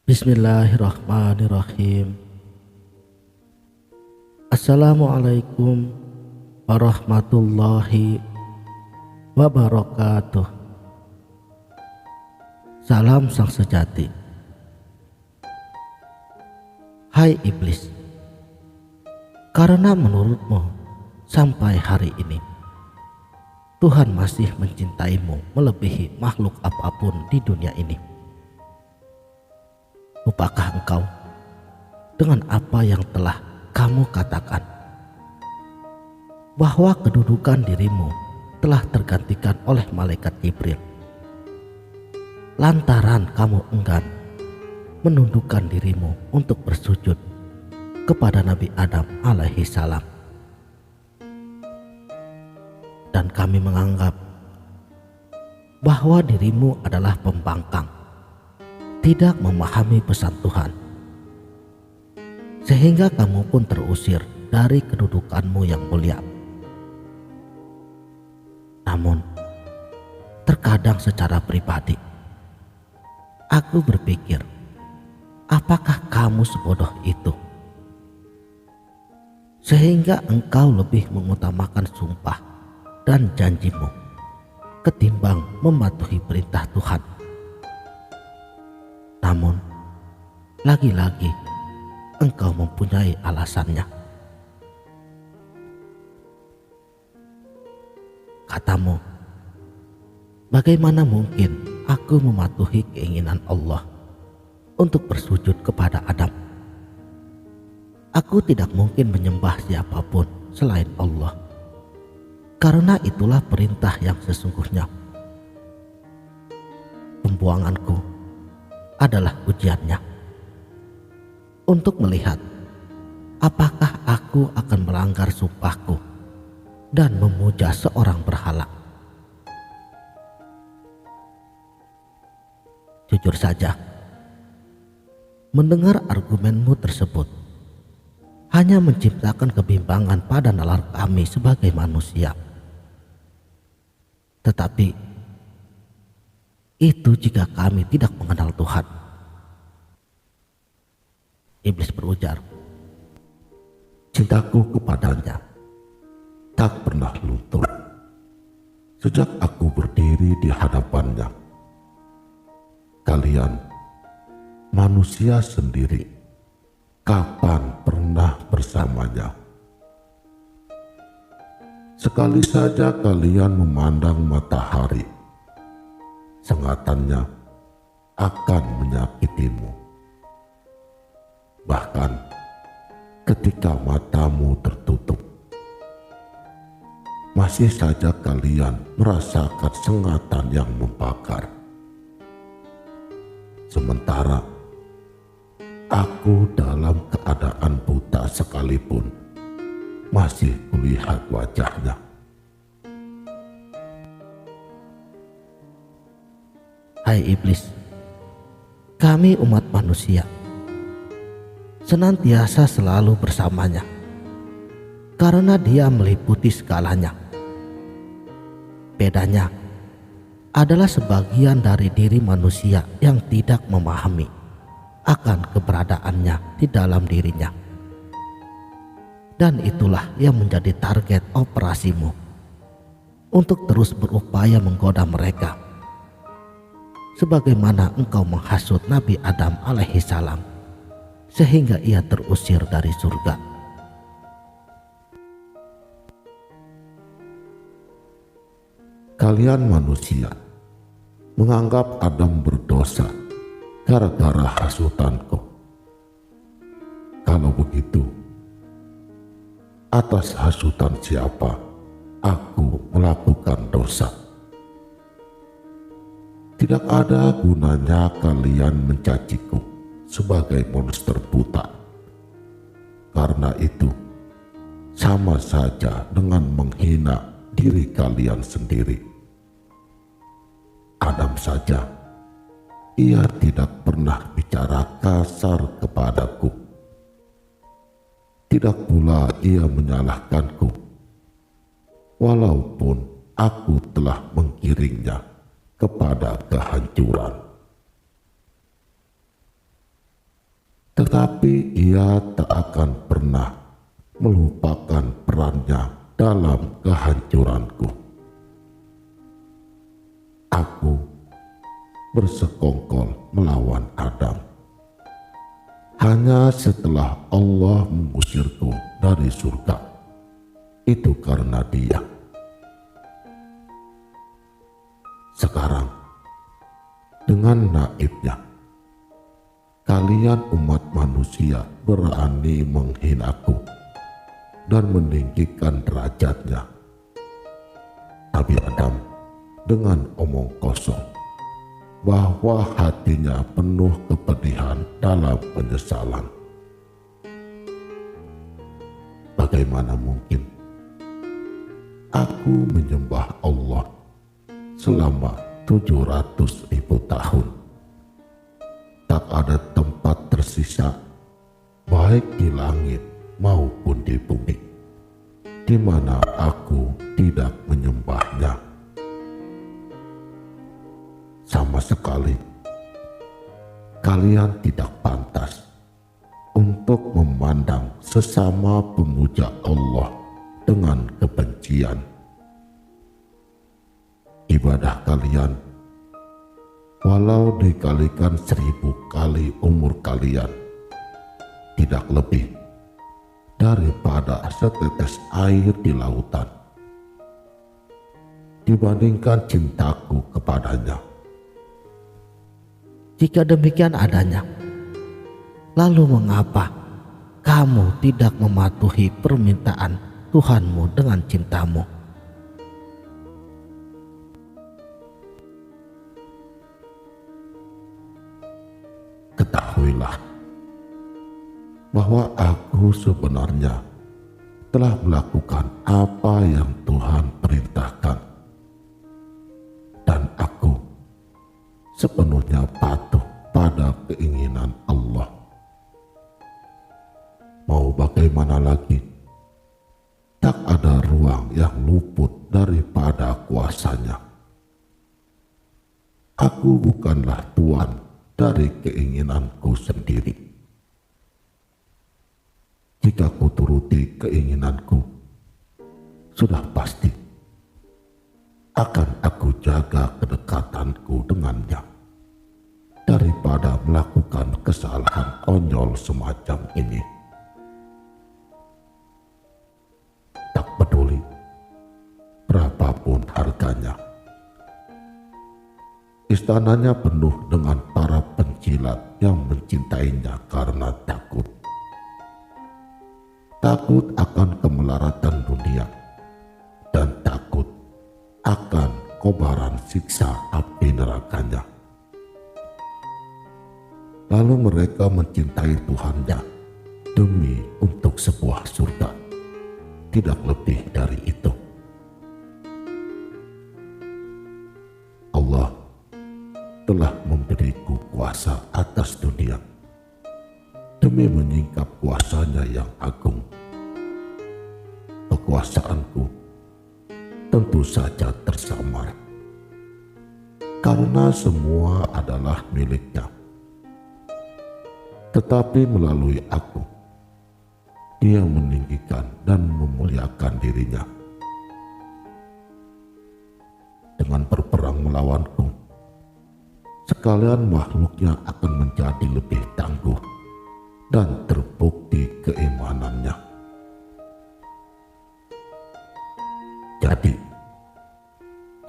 Bismillahirrahmanirrahim. Assalamualaikum warahmatullahi wabarakatuh. Salam sang sejati. Hai iblis, karena menurutmu sampai hari ini Tuhan masih mencintaimu melebihi makhluk apapun di dunia ini. Lupakah engkau dengan apa yang telah kamu katakan, bahwa kedudukan dirimu telah tergantikan oleh malaikat Jibril, lantaran kamu enggan menundukkan dirimu untuk bersujud kepada Nabi Adam alaihi salam. Dan kami menganggap bahwa dirimu adalah pembangkang, tidak memahami pesan Tuhan, sehingga kamu pun terusir dari kedudukanmu yang mulia. Namun, terkadang secara pribadi, aku berpikir, apakah kamu sebodoh itu? Sehingga engkau lebih mengutamakan sumpah dan janjimu ketimbang mematuhi perintah Tuhan. Namun, lagi-lagi engkau mempunyai alasannya. Katamu, bagaimana mungkin aku mematuhi keinginan Allah untuk bersujud kepada Adam? Aku tidak mungkin menyembah siapapun selain Allah, karena itulah perintah yang sesungguhnya. Pembuanganku adalah ujiannya untuk melihat apakah aku akan melanggar sumpahku dan memuja seorang berhala. Jujur saja, mendengar argumenmu tersebut hanya menciptakan kebimbangan pada nalar kami sebagai manusia. Tetapi itu jika kami tidak mengenal Tuhan. Iblis berujar, cintaku kepadanya tak pernah luntur sejak aku berdiri di hadapannya. Kalian manusia sendiri, kapan pernah bersamanya? Sekali saja kalian memandang matahari, sengatannya akan menyakitimu. Bahkan ketika matamu tertutup, masih saja kalian merasakan sengatan yang membakar. Sementara aku dalam keadaan buta sekalipun masih kulihat wajahnya. hai iblis, kami umat manusia senantiasa selalu bersamanya, karena Dia meliputi segalanya. Bedanya adalah sebagian dari diri manusia yang tidak memahami akan keberadaannya di dalam dirinya. Dan itulah yang menjadi target operasimu untuk terus berupaya menggoda mereka, sebagaimana engkau menghasut Nabi Adam alaihi salam sehingga ia terusir dari surga. Kalian manusia menganggap Adam berdosa gara-gara hasutanku. Kalau begitu, atas hasutan siapa aku melakukan dosa? Tidak ada gunanya kalian mencaciku sebagai monster buta. Karena itu, sama saja dengan menghina diri kalian sendiri. Adam saja, ia tidak pernah bicara kasar kepadaku. Tidak pula ia menyalahkanku, walaupun aku telah menggiringnya kepada kehancuran. tetapi ia tak akan pernah melupakan perannya dalam kehancuranku. Aku bersekongkol melawan Adam hanya setelah Allah mengusirku dari surga. Itu karena Dia. Sekarang dengan naibnya, kalian umat manusia berani menghinaku dan meninggikan derajatnya. Nabi Adam dengan omong kosong bahwa hatinya penuh kepedihan dalam penyesalan. Bagaimana mungkin aku menyembah Allah selama 700.000 tahun? Tak ada tempat tersisa baik di langit maupun di bumi di mana aku tidak menyembahnya. Sama sekali kalian tidak pantas untuk memandang sesama pemuja Allah dengan kebencian. Ibadah kalian, walau dikalikan 1000 kali umur kalian, tidak lebih daripada setetes air di lautan dibandingkan cintaku kepadanya. Jika demikian adanya, lalu mengapa kamu tidak mematuhi permintaan Tuhanmu dengan cintamu? Ketahuilah bahwa aku sebenarnya telah melakukan apa yang Tuhan perintahkan, dan aku sepenuhnya patuh pada keinginan Allah. Mau bagaimana lagi, tak ada ruang yang luput daripada kuasanya. Aku bukanlah tuan dari keinginanku sendiri. Jika ku turuti keinginanku, sudah pasti akan aku jaga kedekatanku dengannya daripada melakukan kesalahan konyol semacam ini. Tak peduli berapapun harganya. Istananya penuh dengan para penjilat yang mencintainya karena takut. Takut akan kemelaratan dunia dan takut akan kobaran siksa api nerakanya. Lalu mereka mencintai Tuhannya demi untuk sebuah surga, tidak lebih dari itu. Allah telah memberiku kuasa atas dunia demi menyingkap kuasanya yang agung. Kekuasaanku tentu saja tersamar karena semua adalah miliknya. Tetapi melalui aku, Dia meninggikan dan memuliakan dirinya. Dengan berperang melawanku, sekalian makhluknya akan menjadi lebih tangguh dan terbukti keimanannya. Jadi,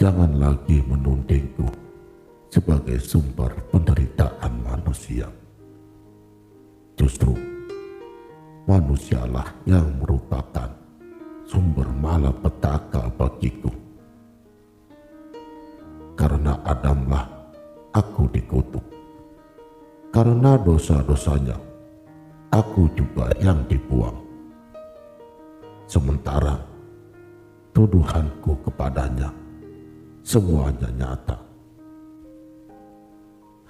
jangan lagi menundingku sebagai sumber penderitaan manusia. Justru, manusialah yang merupakan sumber malapetaka bagiku. Karena Adamlah aku dikutuk. Karena dosa-dosanya, aku juga yang dibuang. Sementara tuduhanku kepadanya semuanya nyata.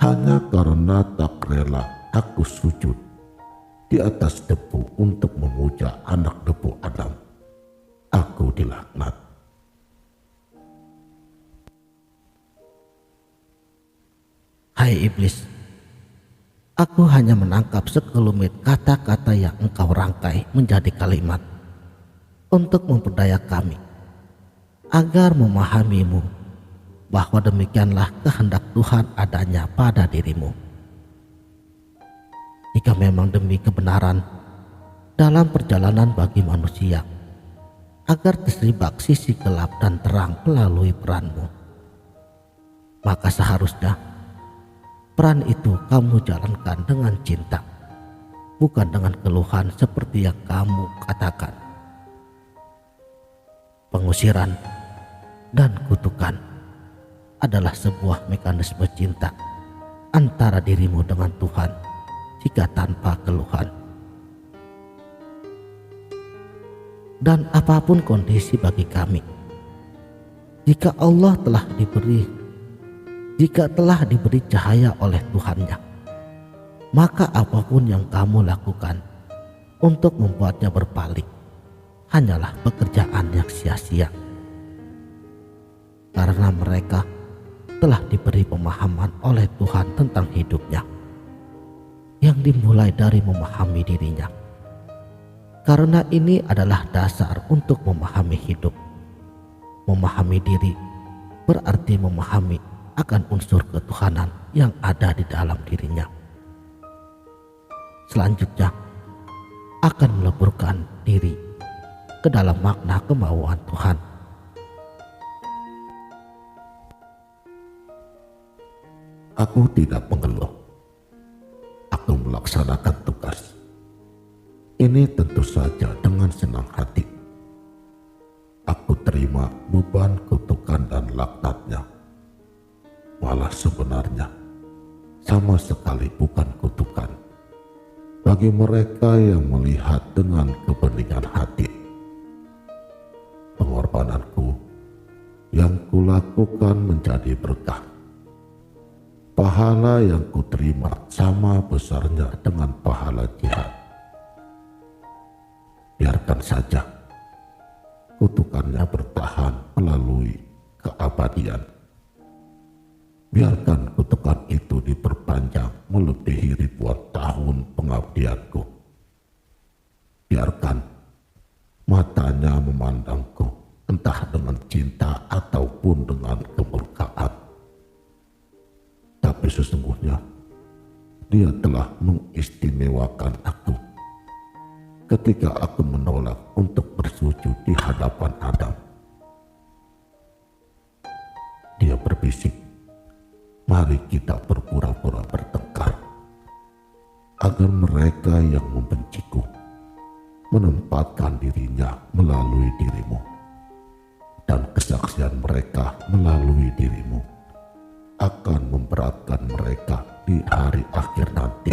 Hanya karena tak rela aku sujud di atas debu untuk memuja anak debu Adam, aku dilaknat. Hai iblis, Aku hanya menangkap sekelumit kata-kata yang engkau rangkai menjadi kalimat untuk memperdaya kami agar memahamimu bahwa demikianlah kehendak Tuhan adanya pada dirimu. Jika memang demi kebenaran dalam perjalanan bagi manusia agar terselibak sisi gelap dan terang melalui peranmu, maka seharusnya peran itu kamu jalankan dengan cinta, bukan dengan keluhan seperti yang kamu katakan. Pengusiran dan kutukan adalah sebuah mekanisme cinta antara dirimu dengan Tuhan jika tanpa keluhan. Dan apapun kondisi bagi kami, jika telah diberi cahaya oleh Tuhannya, maka apapun yang kamu lakukan untuk membuatnya berpaling hanyalah pekerjaan yang sia-sia, karena mereka telah diberi pemahaman oleh Tuhan tentang hidupnya yang dimulai dari memahami dirinya. Karena ini adalah dasar untuk memahami hidup. Memahami diri berarti memahami akan unsur ketuhanan yang ada di dalam dirinya. Selanjutnya akan meleburkan diri ke dalam makna kemauan Tuhan. Aku tidak mengeluh. Aku melaksanakan tugas. Ini tentu saja dengan senang hati. Aku terima beban kutukan dan laknatnya. Malah sebenarnya sama sekali bukan kutukan bagi mereka yang melihat dengan kebeningan hati. Pengorbananku yang kulakukan menjadi berkah. Pahala yang kuterima sama besarnya dengan pahala jihad. Biarkan saja kutukannya bertahan melalui keabadian. Biarkan kutukan itu diperpanjang melebihi ribuan tahun pengabdianku. Biarkan matanya memandangku entah dengan cinta ataupun dengan kemurkaan. Tapi sesungguhnya Dia telah mengistimewakan aku ketika aku menolak untuk bersujud di hadapan Adam. Dia berbisik, mari kita berpura-pura bertengkar, agar mereka yang membenciku menempatkan dirinya melalui dirimu, dan kesaksian mereka melalui dirimu akan memberatkan mereka di hari akhir nanti.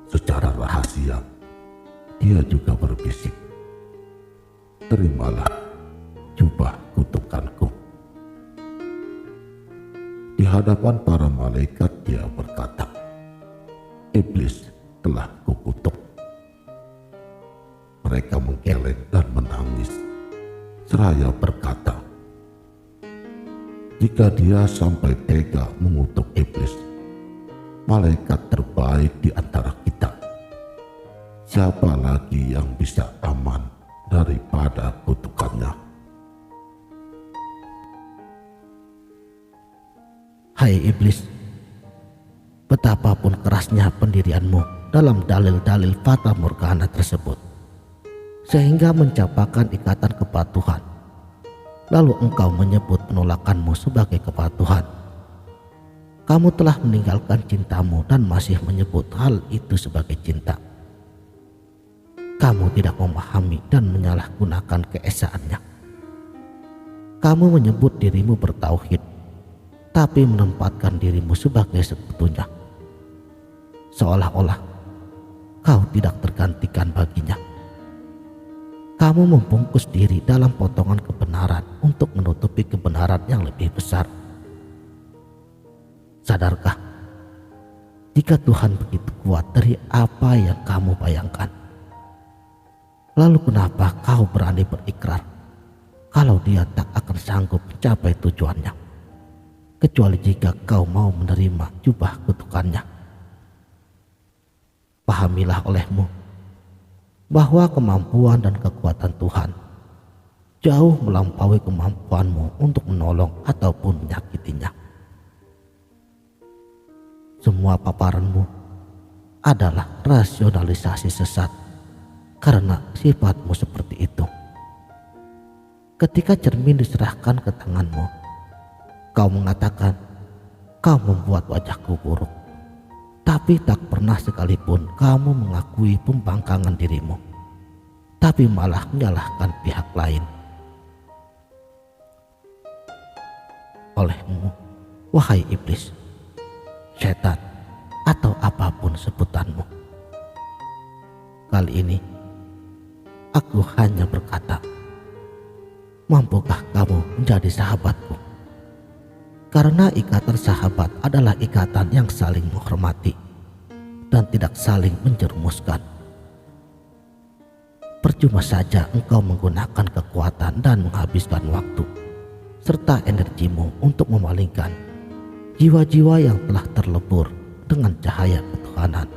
Secara rahasia, dia juga berbisik, terimalah jubah kutukanku. Di hadapan para malaikat dia berkata, iblis telah kukutuk. Mereka menggeleng dan menangis, seraya berkata, jika dia sampai tega mengutuk iblis, malaikat terbaik di antara kita, siapa lagi yang bisa aman daripada kutukannya? Hai iblis, betapapun kerasnya pendirianmu dalam dalil-dalil fata morgana tersebut, sehingga mencapakan ikatan kepatuhan, lalu engkau menyebut penolakanmu sebagai kepatuhan. Kamu telah meninggalkan cintamu dan masih menyebut hal itu sebagai cinta. Kamu tidak memahami dan menyalahgunakan keesaannya. Kamu menyebut dirimu bertauhid, tapi menempatkan dirimu sebagai sekutunya, seolah-olah kau tidak tergantikan baginya. Kamu membungkus diri dalam potongan kebenaran untuk menutupi kebenaran yang lebih besar. Sadarkah jika Tuhan begitu kuat dari apa yang kamu bayangkan? Lalu kenapa kau berani berikrar kalau Dia tak akan sanggup mencapai tujuannya? kecuali jika kau mau menerima jubah kutukannya. Pahamilah olehmu bahwa kemampuan dan kekuatan Tuhan jauh melampaui kemampuanmu untuk menolong ataupun menyakitinya. Semua paparanmu adalah rasionalisasi sesat karena sifatmu seperti itu. Ketika cermin diserahkan ke tanganmu, kau mengatakan kau membuat wajahku buruk, tapi tak pernah sekalipun kamu mengakui pembangkangan dirimu, tapi malah menyalahkan pihak lain. Olehmu, wahai iblis, setan, atau apapun sebutanmu, kali ini aku hanya berkata, mampukah kamu menjadi sahabatku? Karena ikatan sahabat adalah ikatan yang saling menghormati dan tidak saling menjerumuskan. Percuma saja engkau menggunakan kekuatan dan menghabiskan waktu serta energimu untuk memalingkan jiwa-jiwa yang telah terlebur dengan cahaya ketuhanan.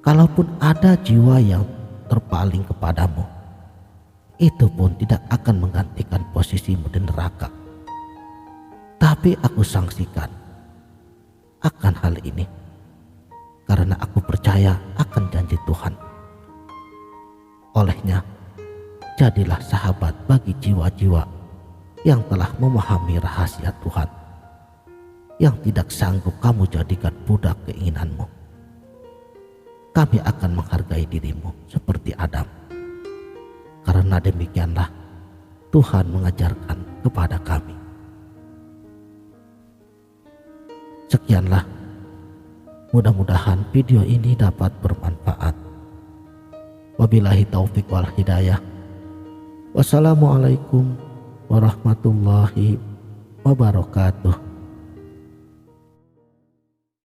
Kalaupun ada jiwa yang terpaling kepadamu, itu pun tidak akan menggantikan posisimu di neraka. Tapi aku sangsikan akan hal ini karena aku percaya akan janji Tuhan. Olehnya, jadilah sahabat bagi jiwa-jiwa yang telah memahami rahasia Tuhan, yang tidak sanggup kamu jadikan budak keinginanmu. Kami akan menghargai dirimu seperti Adam, karena demikianlah Tuhan mengajarkan kepada kami. Sekianlah, mudah-mudahan video ini dapat bermanfaat. Wabillahi taufik wal hidayah. Wassalamualaikum warahmatullahi wabarakatuh.